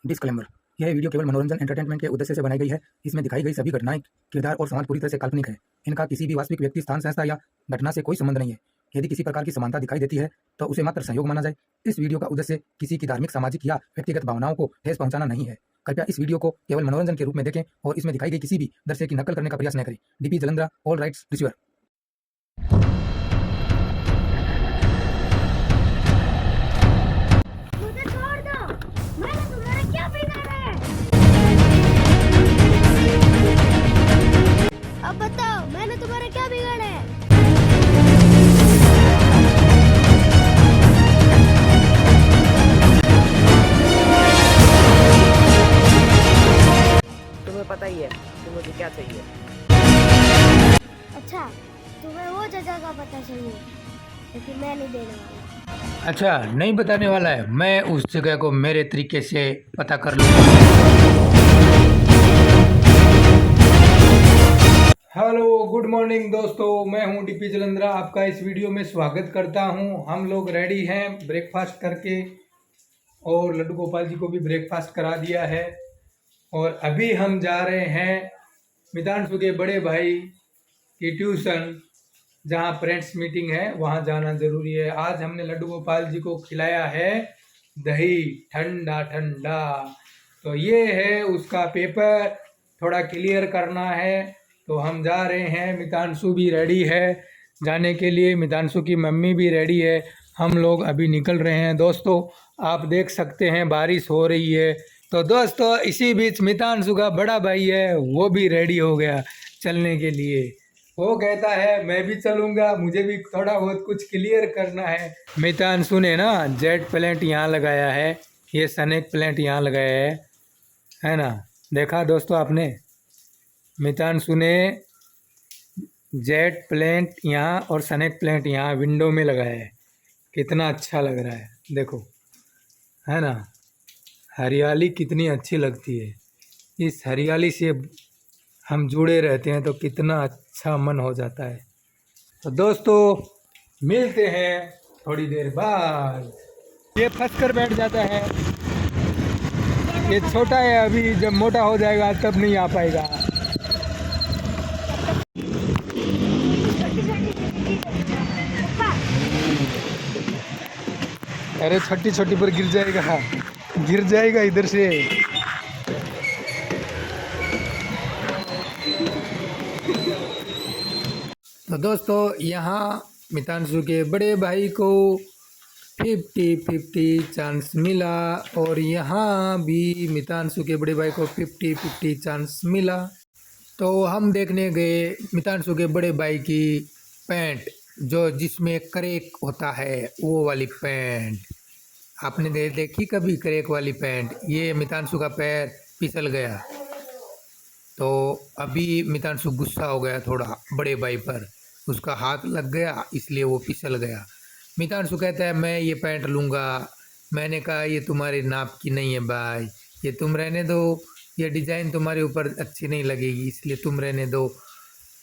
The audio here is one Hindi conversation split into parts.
डिस्क्लेमर। यह वीडियो केवल मनोरंजन एंटरटेनमेंट के उद्देश्य से बनाई गई है। इसमें दिखाई गई सभी घटनाएं, किरदार और समाज पूरी तरह से काल्पनिक है। इनका किसी भी वास्तविक व्यक्ति, स्थान, संस्था या घटना से कोई संबंध नहीं है। यदि किसी प्रकार की समानता दिखाई देती है तो उसे मात्र संयोग माना जाए। इस वीडियो का उद्देश्य किसी की धार्मिक, सामाजिक या व्यक्तिगत भावनाओं को ठेस पहुंचाना नहीं है। कृपया इस वीडियो को केवल मनोरंजन के रूप में देखें और इसमें दिखाई गई किसी भी दृश्य की नकल करने का प्रयास न करें। DP Jalandhara, all rights reserved. मुझे छोड़ दो, मैंने तुम्हारा क्या बिगाड़ा है? अब बताओ, मैंने तुम्हारा क्या बिगाड़ा है? तुम्हें पता ही है कि मुझे क्या चाहिए। अच्छा, तुम्हें वो जगह का पता चाहिए, लेकिन मैं नहीं देने वाला। अच्छा, नहीं बताने वाला है। मैं उस जगह को मेरे तरीके से पता कर लूँगा। हेलो, गुड मॉर्निंग दोस्तों, मैं हूं डीपी जलंधरा। आपका इस वीडियो में स्वागत करता हूं। हम लोग रेडी हैं ब्रेकफास्ट करके, और लड्डू गोपाल जी को भी ब्रेकफास्ट करा दिया है। और अभी हम जा रहे हैं मितांशु के बड़े भाई की ट्यूशन, जहां पेरेंट्स मीटिंग है, वहां जाना ज़रूरी है। आज हमने लड्डू गोपाल जी को खिलाया है दही, ठंडा ठंडा। तो ये है उसका पेपर, थोड़ा क्लियर करना है। तो हम जा रहे हैं। मितांशु भी रेडी है जाने के लिए, मितांशु की मम्मी भी रेडी है। हम लोग अभी निकल रहे हैं। दोस्तों, आप देख सकते हैं बारिश हो रही है। तो दोस्तों, इसी बीच मितांशु का बड़ा भाई है, वो भी रेडी हो गया चलने के लिए। वो कहता है मैं भी चलूँगा, मुझे भी थोड़ा बहुत कुछ क्लियर करना है। मितांशु ने ना जेट प्लेंट यहाँ लगाया है, ये स्नेक प्लेंट यहाँ लगाया है ना। देखा दोस्तों आपने, मितांशु ने जेट प्लेंट यहाँ और स्नेक प्लेंट यहाँ विंडो में लगाया है। कितना अच्छा लग रहा है, देखो, है ना। हरियाली कितनी अच्छी लगती है। इस हरियाली से हम जुड़े रहते हैं तो कितना अच्छा मन हो जाता है। तो दोस्तों, मिलते हैं थोड़ी देर बाद। ये फंस कर बैठ जाता है, ये छोटा है अभी, जब मोटा हो जाएगा तब नहीं आ पाएगा। अरे छोटी छोटी पर गिर जाएगा, गिर जाएगा इधर से। तो दोस्तों, यहाँ मितांशु के बड़े भाई को 50-50 चांस मिला, और यहाँ भी मितांशु के बड़े भाई को 50-50 चांस मिला। तो हम देखने गए मितांशु के बड़े भाई की पैंट, जो जिसमें क्रैक होता है, वो वाली पैंट। आपने देखी कभी क्रैक वाली पैंट? ये मितांशु का पैर फिसल गया, तो अभी मितांशु गुस्सा हो गया थोड़ा बड़े भाई पर, उसका हाथ लग गया इसलिए वो फिसल गया। मितांशु कहता है मैं ये पैंट लूँगा। मैंने कहा ये तुम्हारे नाप की नहीं है भाई, ये तुम रहने दो, ये डिज़ाइन तुम्हारे ऊपर अच्छी नहीं लगेगी, इसलिए तुम रहने दो।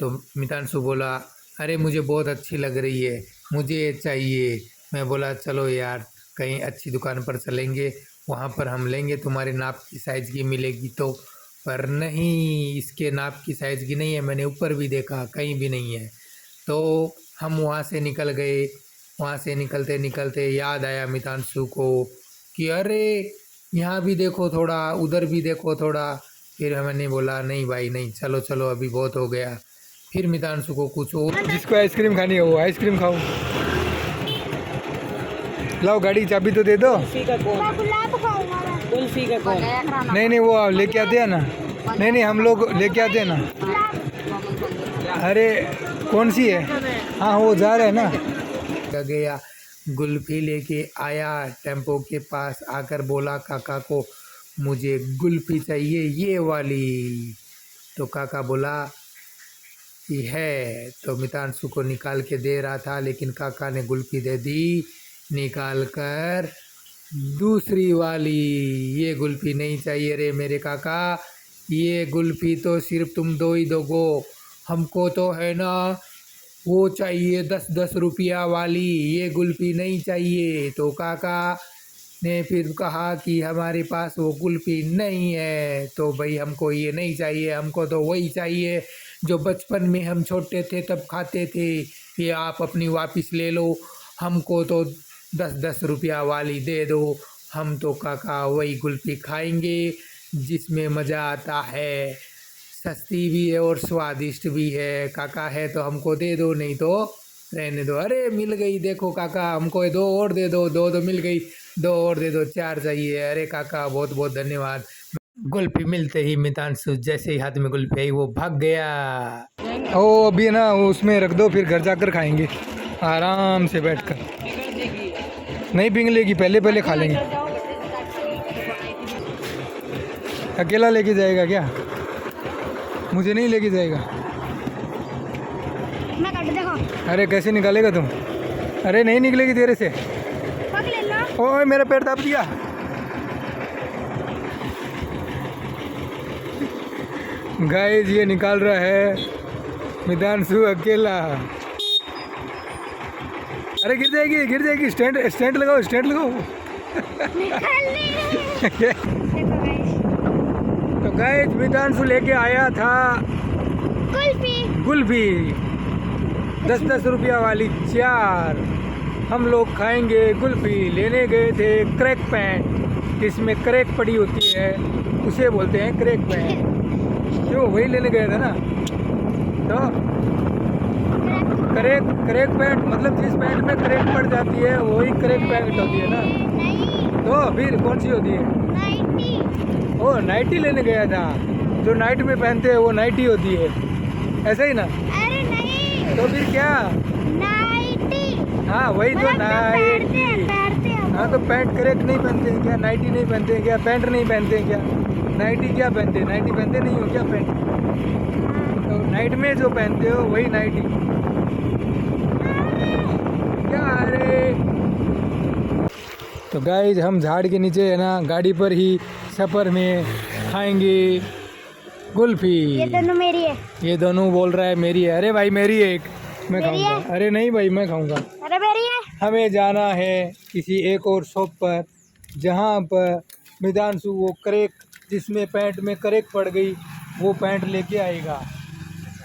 तो मितांशु बोला अरे मुझे बहुत अच्छी लग रही है, मुझे ये चाहिए। मैं बोला चलो यार, कहीं अच्छी दुकान पर चलेंगे, वहाँ पर हम लेंगे, तुम्हारे नाप की साइज़ की मिलेगी तो। पर नहीं, इसके नाप की साइज़ की नहीं है, मैंने ऊपर भी देखा कहीं भी नहीं है। तो हम वहाँ से निकल गए। वहाँ से निकलते निकलते याद आया मितांशु को कि अरे यहाँ भी देखो थोड़ा, उधर भी देखो थोड़ा। फिर मैंने बोला नहीं भाई नहीं, चलो चलो अभी बहुत हो गया। फिर मितांशु को कुछ और, जिसको आइसक्रीम खानी है वो आइसक्रीम खाओ। लाओ गाड़ी चाबी तो दे दो। कुल्फी का कौन? मैं गुलाब खाऊंगा मैं। कुल्फी का कौन? नहीं नहीं, वो लेके आते हैं ना। नहीं नहीं, हम लोग लेके आते हैं ना। अरे कौन सी है? हाँ वो जा रहे हैं ना। गया गुल्फी लेके आया, टेम्पो के पास आकर बोला काका को मुझे गुल्फी चाहिए ये वाली। तो काका बोला ये है, तो मितांशु को निकाल के दे रहा था, लेकिन काका ने गुल्फी दे दी निकाल कर दूसरी वाली। ये गुल्फी नहीं चाहिए रे मेरे काका, ये गुल्फी तो सिर्फ तुम दो ही दोगो, हमको तो है ना वो चाहिए 10-10 रुपया वाली, ये गुल्फी नहीं चाहिए। तो काका ने फिर कहा कि हमारे पास वो कुल्फ़ी नहीं है, तो भाई हमको ये नहीं चाहिए, हमको तो वही चाहिए जो बचपन में हम छोटे थे तब खाते थे। ये आप अपनी वापस ले लो, हमको तो 10-10 रुपया वाली दे दो। हम तो काका वही कुल्फ़ी खाएंगे जिसमें मज़ा आता है, सस्ती भी है और स्वादिष्ट भी है। काका है तो हमको दे दो, नहीं तो रहने दो। अरे मिल गई, देखो काका हमको 2 और दे दो, 2 तो मिल गई, 2 और दे दो, 4 चाहिए। अरे काका बहुत बहुत धन्यवाद। कुल्फी मिलते ही मितांशु जैसे ही हाथ में कुल्फी आई वो भाग गया। ओ अभी ना उसमें रख दो, फिर घर जाकर खाएंगे आराम से बैठकर। नहीं पिघलेगी, पहले पहले खा लेंगे। अकेला लेके जाएगा क्या? मुझे नहीं लेके जाएगा। मैं काट देखो। अरे कैसे निकालेगा तुम? अरे नहीं निकलेगी तेरे से। पक ले लो। ओए मेरा पैर दाब दिया। गाइस ये निकाल रहा है मितांशु अकेला। अरे गिर जाएगी, गिर जाएगी। स्टैंड लगाओ, स्टैंड लगाओ। निकाल ले। देखो गाइस, तो गाइस मितांशु लेके आया था कुल्फी 10-10 रुपया वाली 4। हम लोग खाएंगे कुल्फी। लेने गए थे क्रैक पैंट, इसमें क्रैक पड़ी होती है, उसे बोलते हैं क्रैक पैंट। क्यों, वही लेने गए थे ना। तो क्रैक पैंट मतलब जिस पैंट में क्रैक पड़ जाती है वही क्रैक पैंट होती है ना। नहीं, तो फिर कौन सी होती है? नाइटी। ओ नाइटी लेने गया था। जो नाइट में पहनते हैं वो नाइटी होती है, ऐसा ही ना? अरे नहीं, तो फिर क्या? नाइटी। हाँ वही तो नाइटी। पहनते हैं। हाँ तो पैंट क्रैक नहीं पहनते हैं क्या? नाइटी नहीं पहनते हैं क्या? पैंट नहीं पहनते हैं क्या? नाइटी क्या पहनते हैं? नाइटी पहनते नहीं हो क्या पैंट? तो नाइट में जो पहनते हो वही नाइटी। क्या? अरे तो गाइस हम झाड़ के नीचे है ना गाड़ी पर ही सफ़र में खाएंगे कुल्फी। ये दोनों मेरी है। ये दोनों बोल रहा है मेरी है। अरे भाई मेरी है एक, मैं मेरी खाऊंगा। है? अरे नहीं भाई मैं खाऊंगा। अरे मेरी है। हमें जाना है किसी एक और शॉप पर जहाँ पर मितांशु वो क्रैक जिसमें पैंट में क्रैक पड़ गई वो पैंट लेके आएगा,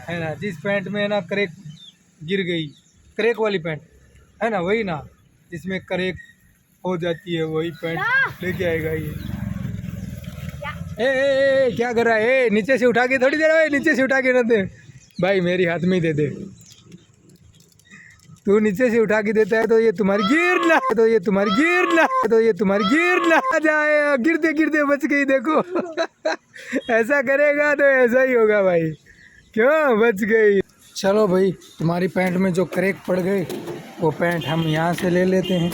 है ना। जिस पैंट में है ना क्रैक गिर गई, क्रैक वाली पैंट है ना, वही ना जिसमें क्रैक हो जाती है, वही पैंट लेके आएगा ये। ए क्या कर रहा है? ए नीचे से उठा के थोड़ी देर भाई, नीचे से उठा के ना दे भाई, मेरी हाथ में ही दे दे। तू नीचे से उठा के देता है तो ये तुम्हारी गिर ना, तो ये तुम्हारी गिर ना, तो ये तुम्हारी गिर ना जाए। गिरते गिरते बच गई, देखो। ऐसा करेगा तो ऐसा ही होगा भाई। क्यों बच गई? चलो भाई, तुम्हारी पैंट में जो क्रैक पड़ गए वो पैंट हम यहाँ से ले लेते हैं।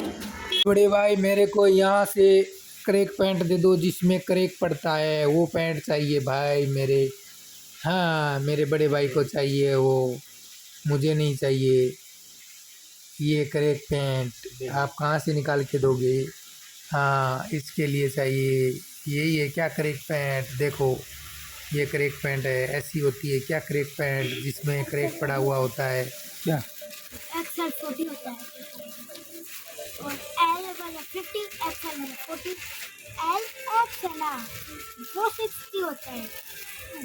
बड़े भाई मेरे को यहाँ से क्रैक पैंट दे दो जिसमें क्रैक पड़ता है, वो पैंट चाहिए भाई मेरे। हाँ मेरे बड़े भाई को चाहिए वो, मुझे नहीं चाहिए ये क्रैक पैंट। आप कहाँ से निकाल के दोगे? हाँ इसके लिए चाहिए। यही है क्या क्रैक पैंट? देखो ये क्रैक पैंट है, ऐसी होती है क्या क्रैक पैंट जिसमें क्रैक पड़ा हुआ होता है क्या? एक्सएल 40 होता है और एल वाला 50, एक्सएल वाला 40, एल एक्सएल वो 60 होता है।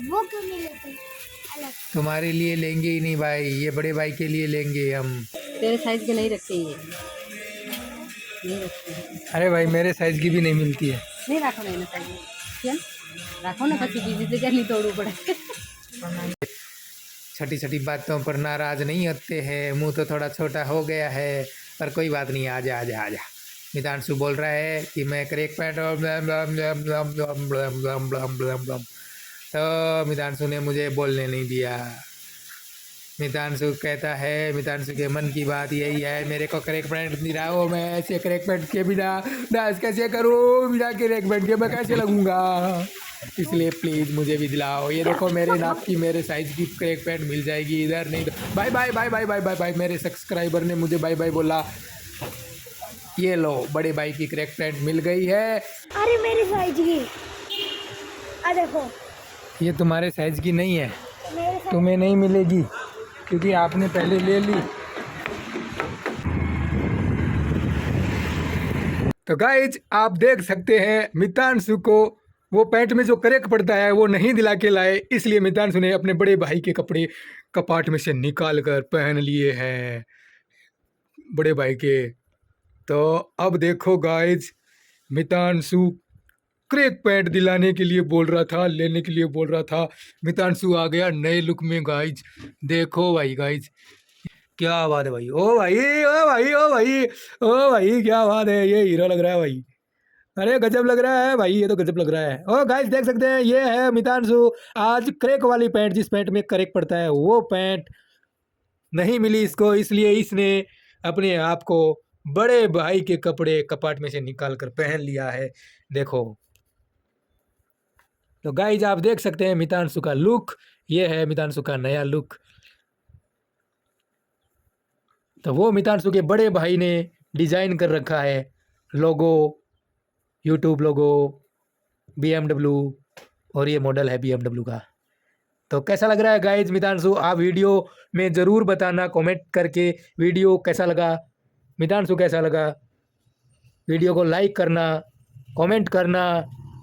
वो क्यों नहीं लेते अलग? तुम्हारे लिए लेंगे ही नहीं भाई, ये बड़े भाई के लिए लेंगे हम। तेरे साइज के नहीं रखते ये, नहीं रखते। अरे भाई मेरे साइज की भी नहीं मिलती है। नहीं रखो ना साइज, क्या रखो ना, पची चीज़ से जल्दी तोड़ू पड़े। छोटी छोटी बातों पर नाराज नहीं होते हैं, मुंह तो थोड़ा छोटा हो गया है पर कोई बात नहीं। आजा आजा आजा। मितांशु बोल रहा है कि मैं क्रैक पैंट और तो मितांशु ने मुझे बोलने नहीं दिया। मितांशु कहता है, मितांशु के मन की बात यही है, मेरे को क्रैक पैंट दिलाओ, मैं ऐसे क्रैक पैंट के बिना डांस कैसे करूँ, बिना क्रैक पैंट के मैं कैसे लगूँगा, इसलिए प्लीज़ मुझे भी दिलाओ। ये देखो मेरे नाप की, मेरे साइज़ की क्रैक पैंट मिल जाएगी इधर। नहीं तो bye bye bye bye bye bye bye. मेरे सब्सक्राइबर ने मुझे बाय बाय बोला। ये लो बड़े भाई की क्रैक पैंट मिल गई है। अरे मेरी साइज की, आ देखो। ये तुम्हारे साइज़ की नहीं है, मेरे साइज तुम्हें नहीं मिलेगी क्योंकि आपने पहले ले ली। तो गाइज आप देख सकते हैं मितांशु को वो पैंट में जो क्रैक पड़ता है वो नहीं दिला के लाए, इसलिए मितांशु ने अपने बड़े भाई के कपड़े कपाट में से निकाल कर पहन लिए हैं बड़े भाई के। तो अब देखो गाइज मितांशु क्रैक पैंट दिलाने के लिए बोल रहा था, लेने के लिए बोल रहा था। मितांशु आ गया नए लुक में गाइज। देखो भाई गाइज क्या बात है भाई, ओ भाई ओ भाई ओ भाई ओ भाई क्या बात है, ये हीरो लग रहा है भाई। अरे गजब लग रहा है भाई, ये तो गजब लग रहा है। ओ गाइस देख सकते हैं ये है मितांशु। आज क्रैक वाली पैंट, जिस पैंट में क्रैक पड़ता है वो पैंट नहीं मिली इसको, इसलिए इसने अपने आप को बड़े भाई के कपड़े कपाट में से निकाल कर पहन लिया है। देखो तो गाइज आप देख सकते हैं मितांशु का लुक, ये है मितांशु का नया लुक। तो वो मितांशु के बड़े भाई ने डिजाइन कर रखा है लोगो, यूट्यूब लोगो, BMW, और ये मॉडल है BMW का। तो कैसा लग रहा है गाइज मितांशु, आप वीडियो में ज़रूर बताना कमेंट करके वीडियो कैसा लगा, मितांशु कैसा लगा। वीडियो को लाइक करना, कमेंट करना,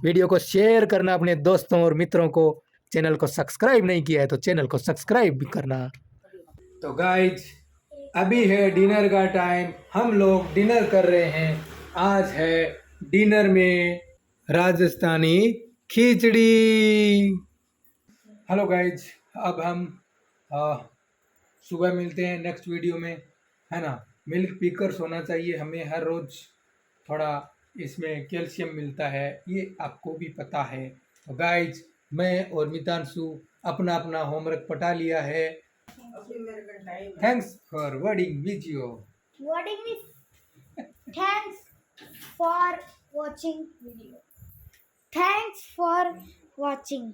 वीडियो को शेयर करना अपने दोस्तों और मित्रों को। चैनल को सब्सक्राइब नहीं किया है तो चैनल को सब्सक्राइब भी करना। तो गाइज अभी है डिनर का टाइम, हम लोग डिनर कर रहे हैं। आज है डिनर में राजस्थानी खिचड़ी। हेलो गाइज, अब हम सुबह मिलते हैं नेक्स्ट वीडियो में, है ना। मिल्क पीकर सोना चाहिए हमें हर रोज़, थोड़ा इसमें कैल्शियम मिलता है, ये आपको भी पता है। तो गाइज मैं और मितांशु अपना अपना होमवर्क पटा लिया है। Thanks for watching video. Wording is thanks for watching video. Thanks for watching.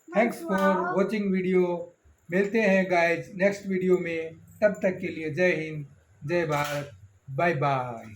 Thanks for watching video. मिलते हैं गाइज नेक्स्ट वीडियो में, तब तक के लिए जय हिंद, जय भारत, बाय बाय।